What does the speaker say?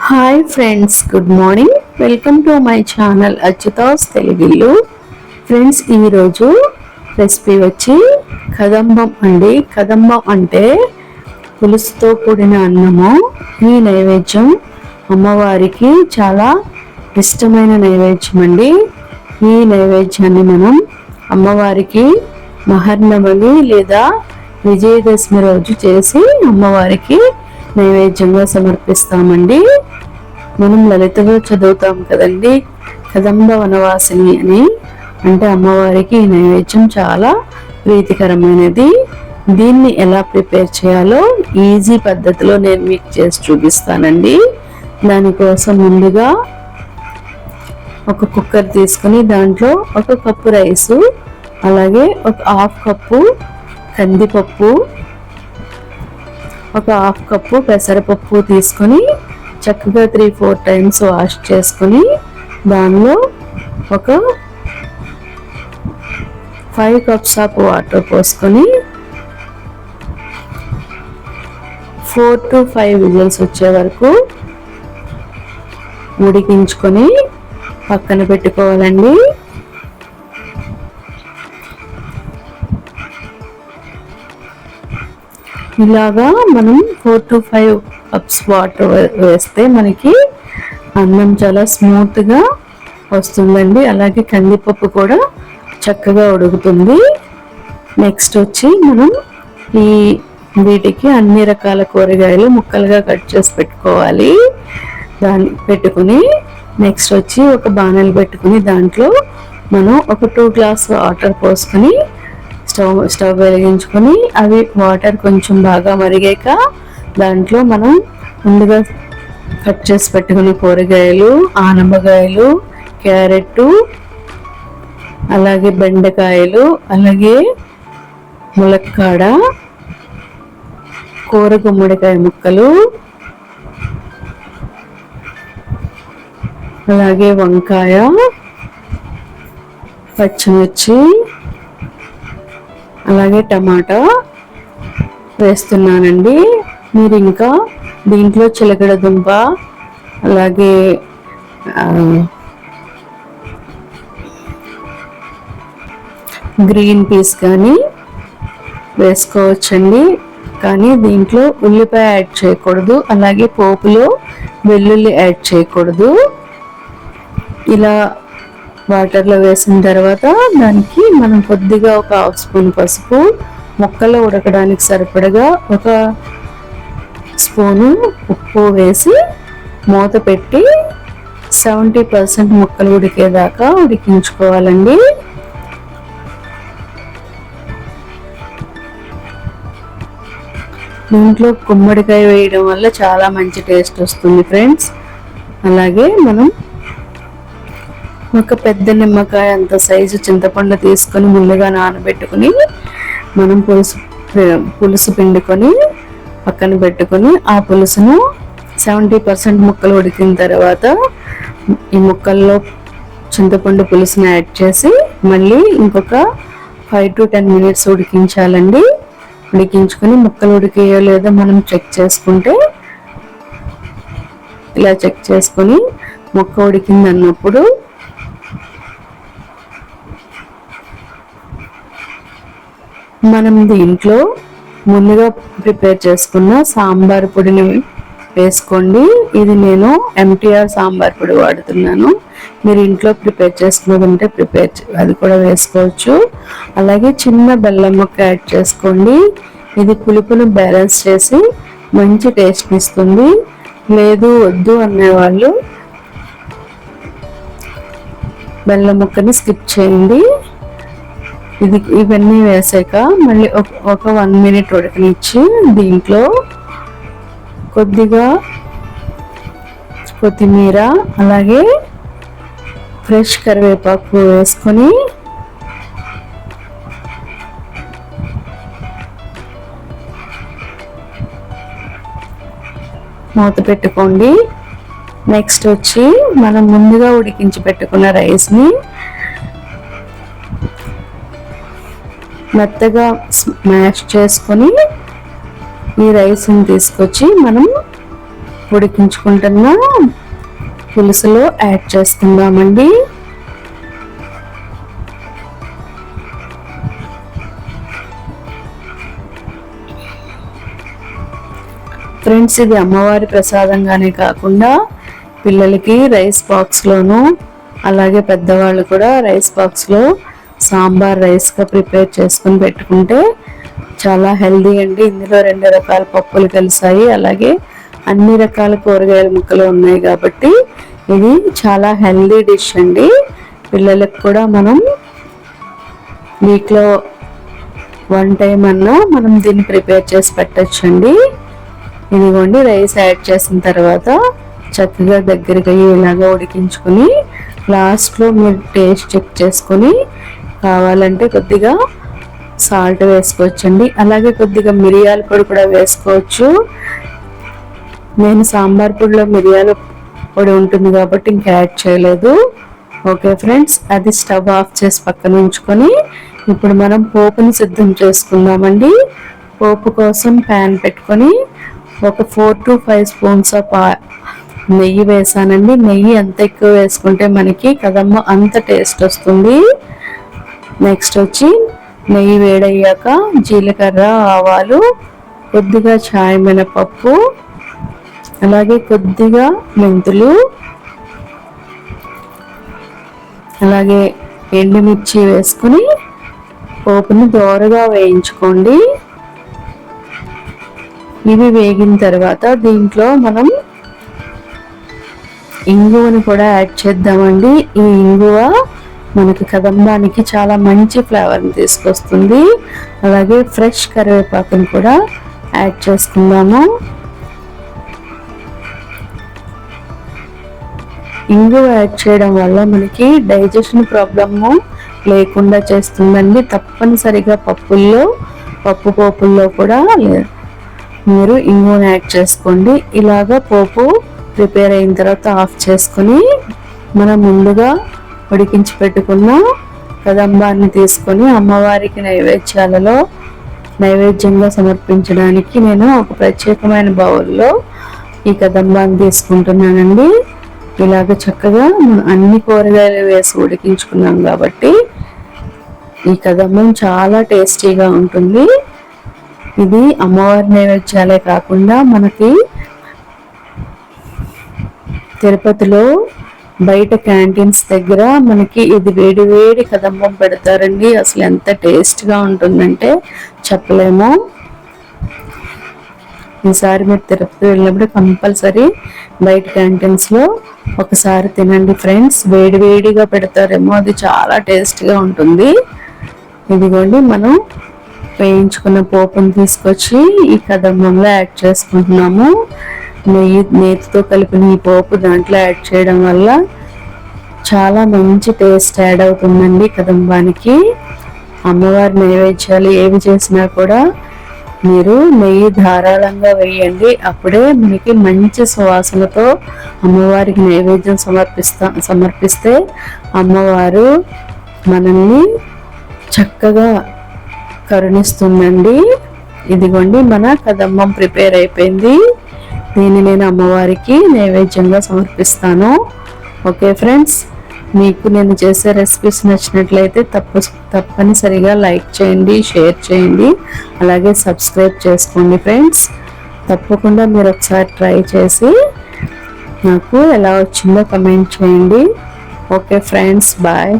Hi friends, good morning. Welcome to my channel Achyutas తెలుగిల్లు. Friends, ఈరోజు recipe వచ్చి కదంబం అండి. కదంబం అంటే పులుసుతో కూడిన అన్నము. ఈ నైవేద్యం అమ్మవారికి చాలా ఇష్టమైన నైవేద్యం అండి. ఈ నైవేద్యాన్ని మనం అమ్మవారికి మహర్నవమి లేదా విజయదశమి రోజు చేసి అమ్మవారికి నైవేద్యంగా సమర్పిస్తామండి. మనం లలితలో చదువుతాం కదండి, కదంబ వనవాసిని అని. అంటే అమ్మవారికి ఈ నైవేద్యం చాలా ప్రీతికరమైనది. దీన్ని ఎలా ప్రిపేర్ చేయాలో ఈజీ పద్ధతిలో నేను మీకు చేసి చూపిస్తానండి. దానికోసం ముందుగా ఒక కుక్కర్ తీసుకుని దాంట్లో ఒక కప్పు రైసు, అలాగే ఒక హాఫ్ కప్పు కందిపప్పు, ఒక హాఫ్ కప్పు పెసరపప్పు తీసుకొని చక్కగా 3-4 టైమ్స్ వాష్ చేసుకొని దానిలో ఒక 5 కప్స్ ఆఫ్ వాటర్ పోసుకొని 4 to 5 విజిల్స్ వచ్చే వరకు ఉడికించుకొని పక్కన పెట్టుకోవాలండి. ఇలాగా మనం 4 to 5 కప్స్ వాటర్ వేస్తే మనకి అన్నం చాలా స్మూత్గా వస్తుందండి. అలాగే కందిపప్పు కూడా చక్కగా ఉడుకుతుంది. నెక్స్ట్ వచ్చి మనం వీటికి అన్ని రకాల కూరగాయలు ముక్కలుగా కట్ చేసి పెట్టుకోవాలి. దాన్ని పెట్టుకుని నెక్స్ట్ వచ్చి ఒక బాణలు పెట్టుకుని దాంట్లో మనం ఒక 2 గ్లాస్ వాటర్ పోసుకొని స్టవ్ వెలిగించుకొని అవి వాటర్ కొంచెం బాగా మరిగాక దాంట్లో మనం ముందుగా కట్ చేసి పెట్టుకున్న కూరగాయలు, ఆనపకాయలు, క్యారెట్, అలాగే బెండకాయలు, అలాగే ములక్కాడ, కూర గుమ్మడికాయ ముక్కలు, అలాగే వంకాయ, పచ్చిమిర్చి, అలాగే టమాటా వేస్తున్నానండి. మీరు ఇంకా దీంట్లో చిలకడ దుంప, అలాగే గ్రీన్ పీస్ కానీ వేసుకోవచ్చండి. కానీ దీంట్లో ఉల్లిపాయ యాడ్ చేయకూడదు, అలాగే పోపులో వెల్లుల్లి యాడ్ చేయకూడదు. ఇలా వాటర్లో వేసిన తర్వాత దానికి మనం కొద్దిగా ఒక 1/2 స్పూన్ పసుపు, ముక్కలు ఉడకడానికి సరిపడగా ఒక స్పూను ఉప్పు వేసి మూత పెట్టి 70% ముక్కలు ఉడికేదాకా ఉడికించుకోవాలండి. దీంట్లో గుమ్మడికాయ వేయడం వల్ల చాలా మంచి టేస్ట్ వస్తుంది ఫ్రెండ్స్. అలాగే మనం ఒక పెద్ద నిమ్మకాయ అంత సైజు చింతపండు తీసుకొని ముందుగా నానబెట్టుకుని మనం పులుసు పిండుకొని పక్కన పెట్టుకొని ఆ పులుసును 70% ముక్కలు ఉడికిన తర్వాత ఈ ముక్కల్లో చింతపండు పులుసుని యాడ్ చేసి మళ్ళీ ఇంకొక 5 to 10 మినిట్స్ ఉడికించాలండి. ఉడికించుకొని ముక్కలు ఉడికేయో లేదో మనం చెక్ చేసుకుంటే, ఇలా చెక్ చేసుకొని ముక్క ఉడికింది అన్నప్పుడు మనం దీంట్లో ముందుగా ప్రిపేర్ చేసుకున్న సాంబార్ పొడిని వేసుకోండి. ఇది నేను MTR సాంబార్ పొడి వాడుతున్నాను. మీరు ఇంట్లో ప్రిపేర్ చేసుకున్నదంటే అది కూడా వేసుకోవచ్చు. అలాగే చిన్న బెల్లం ముక్క యాడ్ చేసుకోండి. ఇది పులుపును బ్యాలెన్స్ చేసి మంచి టేస్ట్ని ఇస్తుంది. లేదు వద్దు అనేవాళ్ళు బెల్లం ముక్కని స్కిప్ చేయండి. ఇవన్నీ వేసాక మళ్ళీ ఒక 1 మినిట్ ఉడకనిచ్చి దీంట్లో కొద్దిగా కొత్తిమీర, అలాగే ఫ్రెష్ కరివేపాకు వేసుకొని మూత పెట్టుకోండి. నెక్స్ట్ వచ్చి మనం ముందుగా ఉడికించి పెట్టుకున్న రైస్ని మెత్తగా స్మాష్ చేసుకొని ఈ రైస్ని తీసుకొచ్చి మనం ఉడికించుకుంటున్న పులుసులో యాడ్ చేసుకుందామండి. ఫ్రెండ్స్, ఇది అమ్మవారి ప్రసాదంగానే కాకుండా పిల్లలకి రైస్ బాక్స్లోను, అలాగే పెద్దవాళ్ళు కూడా రైస్ బాక్స్లో సాంబార్ రైస్గా ప్రిపేర్ చేసుకుని పెట్టుకుంటే చాలా హెల్దీ అండి. ఇందులో 2 రకాల పప్పులు కలిసాయి, అలాగే అన్ని రకాల కూరగాయల ముక్కలు ఉన్నాయి కాబట్టి ఇది చాలా హెల్దీ డిష్ అండి. పిల్లలకు కూడా మనం వీక్లో 1 టైం అన్నా మనం దీన్ని ప్రిపేర్ చేసి పెట్టచ్చండి. ఇదిగోండి, రైస్ యాడ్ చేసిన తర్వాత చక్కగా దగ్గరికి ఇలాగా ఉడికించుకొని లాస్ట్లో మీరు టేస్ట్ చెక్ చేసుకొని కావాలంటే కొద్దిగా సాల్ట్ వేసుకోవచ్చండి. అలాగే కొద్దిగా మిరియాల పొడి కూడా వేసుకోవచ్చు. నేను సాంబార్ పొడిలో మిరియాల పొడి ఉంటుంది కాబట్టి ఇంకా యాడ్ చేయలేదు. ఓకే ఫ్రెండ్స్, అది స్టవ్ ఆఫ్ చేసి పక్కన ఉంచుకొని ఇప్పుడు మనం పోపుని సిద్ధం చేసుకుందామండి. పోపు కోసం ప్యాన్ పెట్టుకొని ఒక 4 to 5 స్పూన్స్ ఆఫ్ నెయ్యి వేసానండి. నెయ్యి ఎంత ఎక్కువ వేసుకుంటే మనకి కదమ్మ అంత టేస్ట్ వస్తుంది. నెక్స్ట్ వచ్చి నెయ్యి వేడయ్యాక జీలకర్ర, ఆవాలు, కొద్దిగా చాయ్ మినపప్పు, అలాగే కొద్దిగా మెంతులు, అలాగే ఎండుమిర్చి వేసుకుని పోపుని దోరగా వేయించుకోండి. ఇవి వేగిన తర్వాత దీంట్లో మనం ఇంగువని కూడా యాడ్ చేద్దామండి. ఈ ఇంగువ మనకి కదంబానికి చాలా మంచి ఫ్లేవర్ని తీసుకొస్తుంది. అలాగే ఫ్రెష్ కరివేపాకుని కూడా యాడ్ చేసుకుందాము. ఇంగువ యాడ్ చేయడం వల్ల మనకి డైజెషన్ ప్రాబ్లము లేకుండా చేస్తుందండి. తప్పనిసరిగా పప్పు పోపుల్లో కూడా మీరు ఇంగువని యాడ్ చేసుకోండి. ఇలాగా పోపు ప్రిపేర్ అయిన తర్వాత ఆఫ్ చేసుకొని మనం ముందుగా ఉడికించి పెట్టుకున్న కదంబాన్ని తీసుకొని అమ్మవారికి నైవేద్యంగా సమర్పించడానికి నేను ఒక ప్రత్యేకమైన బౌల్లో ఈ కదంబాన్ని తీసుకుంటున్నానండి. ఇలాగ చక్కగా అన్ని కూరగాయలు వేసి ఉడికించుకున్నాం కాబట్టి ఈ కదంబం చాలా టేస్టీగా ఉంటుంది. ఇది అమ్మవారి నైవేద్యాలే కాకుండా మనకి తిరుపతిలో బయట క్యాంటీన్స్ దగ్గర మనకి ఇది వేడి వేడి కదంబం పెడతారండి. అసలు ఎంత టేస్ట్గా ఉంటుందంటే చెప్పలేము. ఈసారి మీరు తిరుపతి వెళ్ళినప్పుడు కంపల్సరీ బయట క్యాంటీన్స్లో ఒకసారి తినండి ఫ్రెండ్స్. వేడి వేడిగా పెడతారేమో, అది చాలా టేస్ట్గా ఉంటుంది. ఇదిగోండి, మనం వేయించుకున్న పోపుని తీసుకొచ్చి ఈ కదంబంలో యాడ్ చేసుకుంటున్నాము. నేతితో కలిపిన ఈ పోపు దాంట్లో యాడ్ చేయడం వల్ల చాలా మంచి టేస్ట్ యాడ్ అవుతుందండి కదంబానికి. అమ్మవారి నైవేద్యాలు ఏవి చేసినా కూడా మీరు నెయ్యి ధారాళంగా వేయండి. అప్పుడే మనకి మంచి సువాసనతో అమ్మవారికి నైవేద్యం సమర్పిస్తే అమ్మవారు మనల్ని చక్కగా కరుణిస్తుందండి. ఇదిగోండి, మన కదంబం ప్రిపేర్ అయిపోయింది. దీన్ని నేను అమ్మవారికి నైవేద్యంగా సమర్పిస్తాను. ఓకే ఫ్రెండ్స్, మీకు నేను చేసే రెసిపీస్ నచ్చినట్లయితే తప్పనిసరిగా లైక్ చేయండి, షేర్ చేయండి, అలాగే సబ్స్క్రైబ్ చేసుకోండి ఫ్రెండ్స్. తప్పకుండా మీరు ఒకసారి ట్రై చేసి నాకు ఎలా వచ్చిందో కమెంట్ చేయండి. Okay friends, bye.